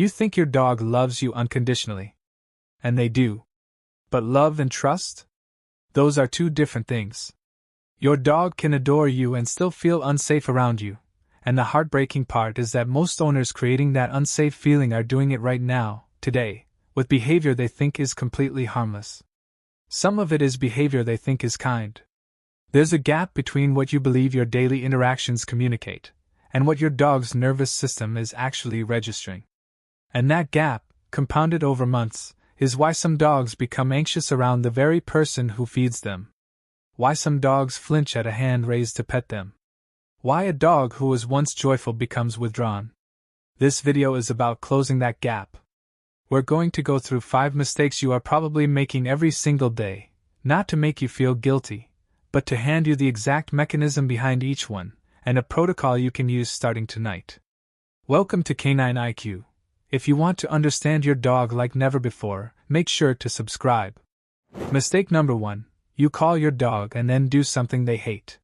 You think your dog loves you unconditionally. And they do. But love and trust? Those are two different things. Your dog can adore you and still feel unsafe around you, and the heartbreaking part is that most owners creating that unsafe feeling are doing it right now, today, with behavior they think is completely harmless. Some of it is behavior they think is kind. There's a gap between what you believe your daily interactions communicate, and what your dog's nervous system is actually registering. And that gap, compounded over months, is why some dogs become anxious around the very person who feeds them. Why some dogs flinch at a hand raised to pet them. Why a dog who was once joyful becomes withdrawn. This video is about closing that gap. We're going to go through 5 mistakes you are probably making every single day, not to make you feel guilty, but to hand you the exact mechanism behind each one, and a protocol you can use starting tonight. Welcome to Canine IQ. If you want to understand your dog like never before, make sure to subscribe. Mistake number 1. You call your dog and then do something they hate.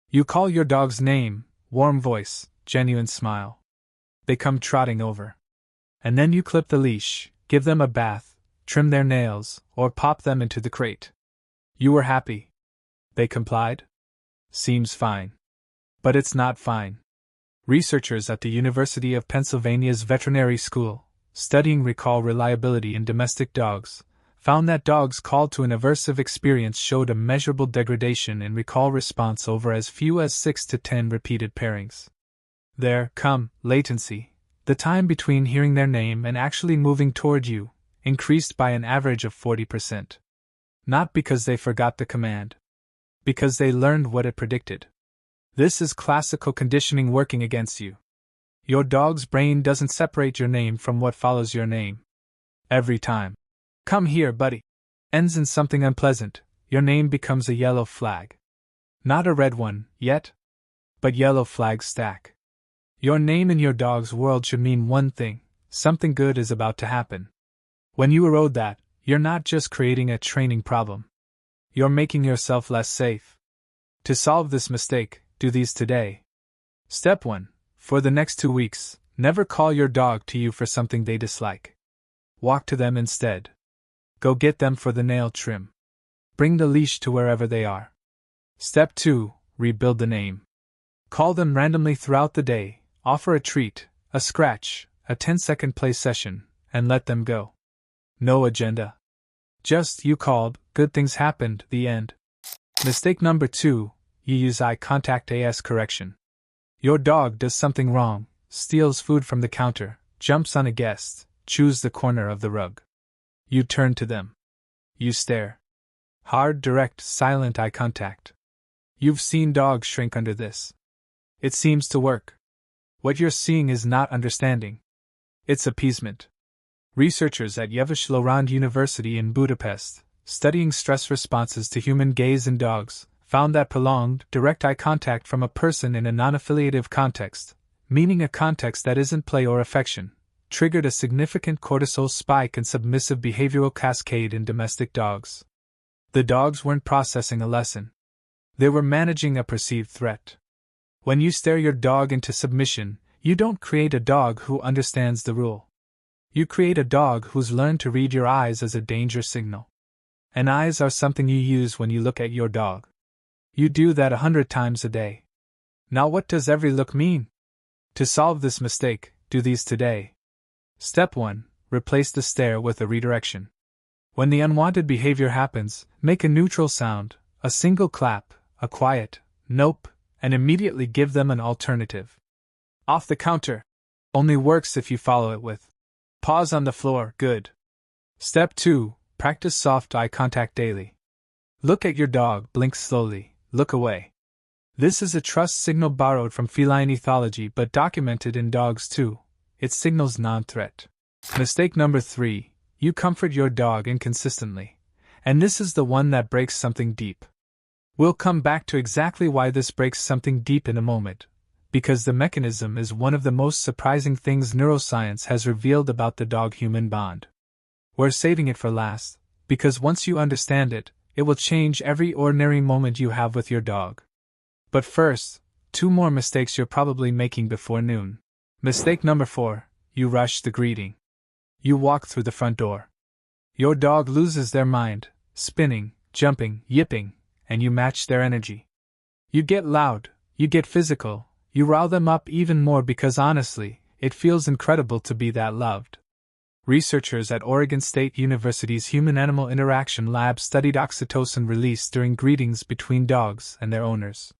You call your dog's name, warm voice, genuine smile. They come trotting over. And then you clip the leash, give them a bath, trim their nails, or pop them into the crate. You were happy. They complied? Seems fine. But it's not fine. Researchers at the University of Pennsylvania's Veterinary School, studying recall reliability in domestic dogs, found that dogs called to an aversive experience showed a measurable degradation in recall response over as few as 6 to 10 repeated pairings. Their latency, the time between hearing their name and actually moving toward you, increased by an average of 40%. Not because they forgot the command. Because they learned what it predicted. This is classical conditioning working against you. Your dog's brain doesn't separate your name from what follows your name. Every time. Come here, buddy. Ends in something unpleasant, your name becomes a yellow flag. Not a red one, yet. But yellow flags stack. Your name in your dog's world should mean one thing: something good is about to happen. When you erode that, you're not just creating a training problem. You're making yourself less safe. To solve this mistake, do these today. Step 1. For the next 2 weeks, never call your dog to you for something they dislike. Walk to them instead. Go get them for the nail trim. Bring the leash to wherever they are. Step 2. Rebuild the name. Call them randomly throughout the day, offer a treat, a scratch, a 10-second play session, and let them go. No agenda. Just, you called, good things happened, the end. Mistake number 2. You use eye contact as correction. Your dog does something wrong, steals food from the counter, jumps on a guest, chews the corner of the rug. You turn to them. You stare. Hard, direct, silent eye contact. You've seen dogs shrink under this. It seems to work. What you're seeing is not understanding. It's appeasement. Researchers at Yavuz University in Budapest, studying stress responses to human gaze in dogs, found that prolonged, direct eye contact from a person in a non-affiliative context, meaning a context that isn't play or affection, triggered a significant cortisol spike and submissive behavioral cascade in domestic dogs. The dogs weren't processing a lesson. They were managing a perceived threat. When you stare your dog into submission, you don't create a dog who understands the rule. You create a dog who's learned to read your eyes as a danger signal. And eyes are something you use when you look at your dog. You do that 100 times a day. Now what does every look mean? To solve this mistake, do these today. Step 1. Replace the stare with a redirection. When the unwanted behavior happens, make a neutral sound, a single clap, a quiet, nope, and immediately give them an alternative. Off the counter. Only works if you follow it with. Paws on the floor, good. Step 2. Practice soft eye contact daily. Look at your dog, blink slowly, look away. This is a trust signal borrowed from feline ethology but documented in dogs too. It signals non-threat. Mistake number 3. You comfort your dog inconsistently. And this is the one that breaks something deep. We'll come back to exactly why this breaks something deep in a moment, because the mechanism is one of the most surprising things neuroscience has revealed about the dog-human bond. We're saving it for last, because once you understand it, it will change every ordinary moment you have with your dog. But first, 2 more mistakes you're probably making before noon. Mistake number 4. You rush the greeting. You walk through the front door. Your dog loses their mind, spinning, jumping, yipping, and you match their energy. You get loud, you get physical, you rile them up even more because honestly, it feels incredible to be that loved. Researchers at Oregon State University's Human-Animal Interaction Lab studied oxytocin release during greetings between dogs and their owners.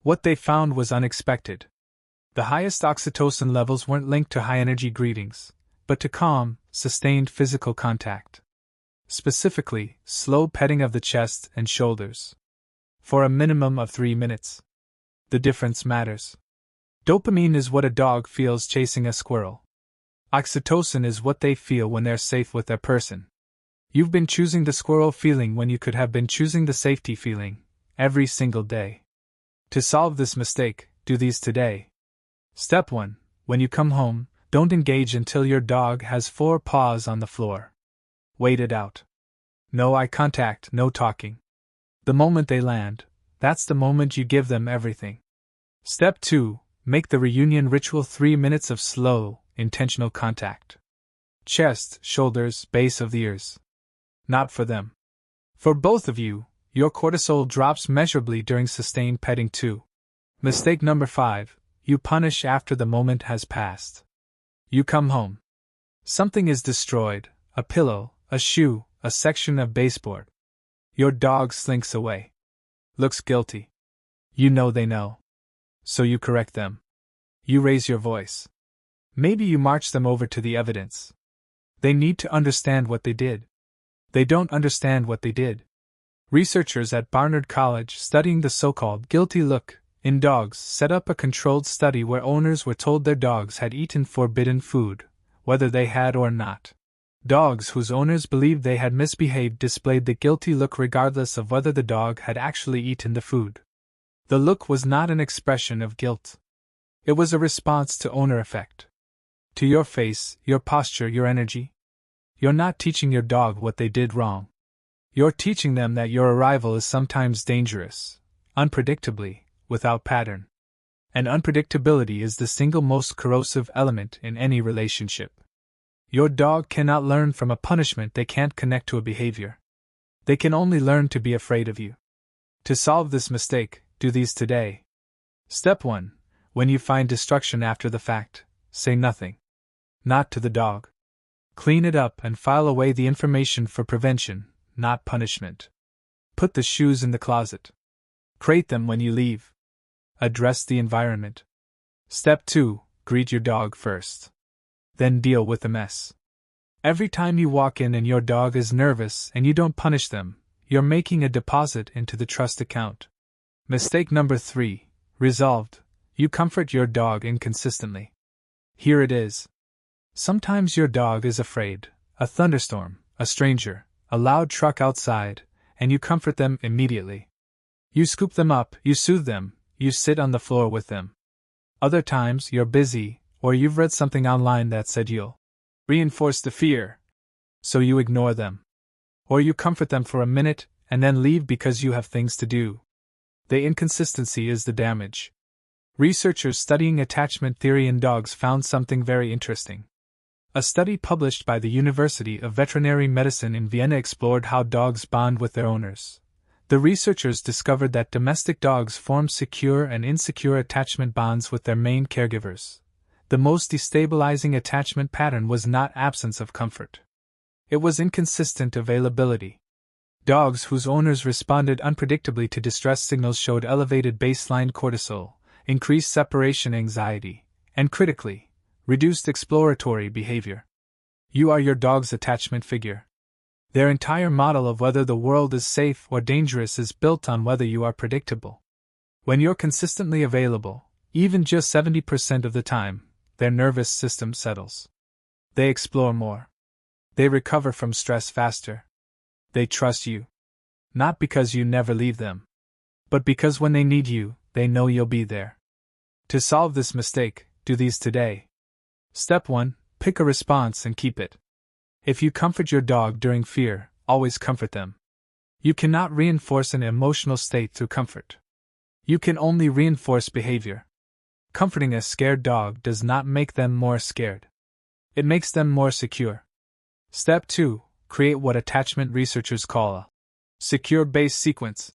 What they found was unexpected. The highest oxytocin levels weren't linked to high-energy greetings, but to calm, sustained physical contact. Specifically, slow petting of the chest and shoulders. For a minimum of 3 minutes. The difference matters. Dopamine is what a dog feels chasing a squirrel. Oxytocin is what they feel when they're safe with their person. You've been choosing the squirrel feeling when you could have been choosing the safety feeling, every single day. To solve this mistake, do these today. Step 1. When you come home, don't engage until your dog has 4 paws on the floor. Wait it out. No eye contact, no talking. The moment they land, that's the moment you give them everything. Step 2. Make the reunion ritual 3 minutes of slow, intentional contact. Chest, shoulders, base of the ears. Not for them. For both of you, your cortisol drops measurably during sustained petting too. Mistake number 5. You punish after the moment has passed. You come home. Something is destroyed, a pillow, a shoe, a section of baseboard. Your dog slinks away. Looks guilty. You know they know. So you correct them. You raise your voice. Maybe you march them over to the evidence. They need to understand what they did. They don't understand what they did. Researchers at Barnard College studying the so-called guilty look in dogs set up a controlled study where owners were told their dogs had eaten forbidden food, whether they had or not. Dogs whose owners believed they had misbehaved displayed the guilty look regardless of whether the dog had actually eaten the food. The look was not an expression of guilt. It was a response to owner effect. To your face, your posture, your energy. You're not teaching your dog what they did wrong. You're teaching them that your arrival is sometimes dangerous, unpredictably, without pattern. And unpredictability is the single most corrosive element in any relationship. Your dog cannot learn from a punishment they can't connect to a behavior. They can only learn to be afraid of you. To solve this mistake, do these today. Step 1. When you find destruction after the fact, say nothing. Not to the dog. Clean it up and file away the information for prevention, not punishment. Put the shoes in the closet. Crate them when you leave. Address the environment. Step 2. Greet your dog first. Then deal with the mess. Every time you walk in and your dog is nervous and you don't punish them, you're making a deposit into the trust account. Mistake number 3. Resolved. You comfort your dog inconsistently. Here it is. Sometimes your dog is afraid, a thunderstorm, a stranger, a loud truck outside, and you comfort them immediately. You scoop them up, you soothe them, you sit on the floor with them. Other times you're busy, or you've read something online that said you'll reinforce the fear. So you ignore them. Or you comfort them for a minute and then leave because you have things to do. The inconsistency is the damage. Researchers studying attachment theory in dogs found something very interesting. A study published by the University of Veterinary Medicine in Vienna explored how dogs bond with their owners. The researchers discovered that domestic dogs form secure and insecure attachment bonds with their main caregivers. The most destabilizing attachment pattern was not absence of comfort. It was inconsistent availability. Dogs whose owners responded unpredictably to distress signals showed elevated baseline cortisol, increased separation anxiety, and critically, reduced exploratory behavior. You are your dog's attachment figure. Their entire model of whether the world is safe or dangerous is built on whether you are predictable. When you're consistently available, even just 70% of the time, their nervous system settles. They explore more. They recover from stress faster. They trust you. Not because you never leave them, but because when they need you, they know you'll be there. To solve this mistake, do these today. Step 1. Pick a response and keep it. If you comfort your dog during fear, always comfort them. You cannot reinforce an emotional state through comfort. You can only reinforce behavior. Comforting a scared dog does not make them more scared. It makes them more secure. Step 2. Create what attachment researchers call a secure base sequence.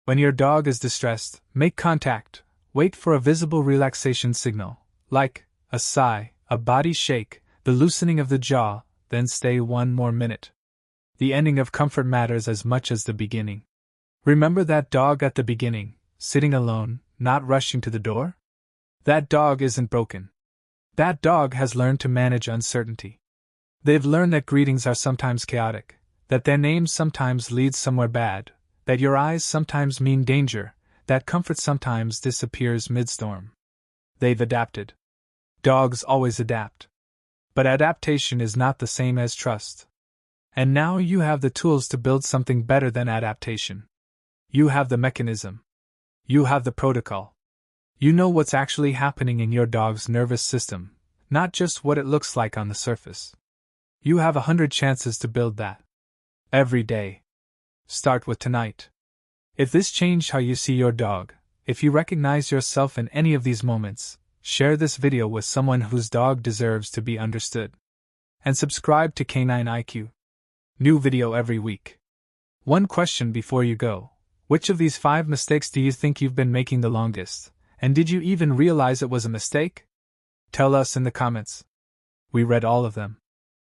When your dog is distressed, make contact. Wait for a visible relaxation signal, like a sigh, a body shake, the loosening of the jaw, then stay 1 more minute. The ending of comfort matters as much as the beginning. Remember that dog at the beginning, sitting alone, not rushing to the door? That dog isn't broken. That dog has learned to manage uncertainty. They've learned that greetings are sometimes chaotic, that their names sometimes lead somewhere bad, that your eyes sometimes mean danger, that comfort sometimes disappears mid-storm. They've adapted. Dogs always adapt. But adaptation is not the same as trust. And now you have the tools to build something better than adaptation. You have the mechanism. You have the protocol. You know what's actually happening in your dog's nervous system, not just what it looks like on the surface. You have 100 chances to build that. Every day. Start with tonight. If this changed how you see your dog, if you recognize yourself in any of these moments, share this video with someone whose dog deserves to be understood. And subscribe to Canine IQ. New video every week. One question before you go. Which of these 5 mistakes do you think you've been making the longest? And did you even realize it was a mistake? Tell us in the comments. We read all of them.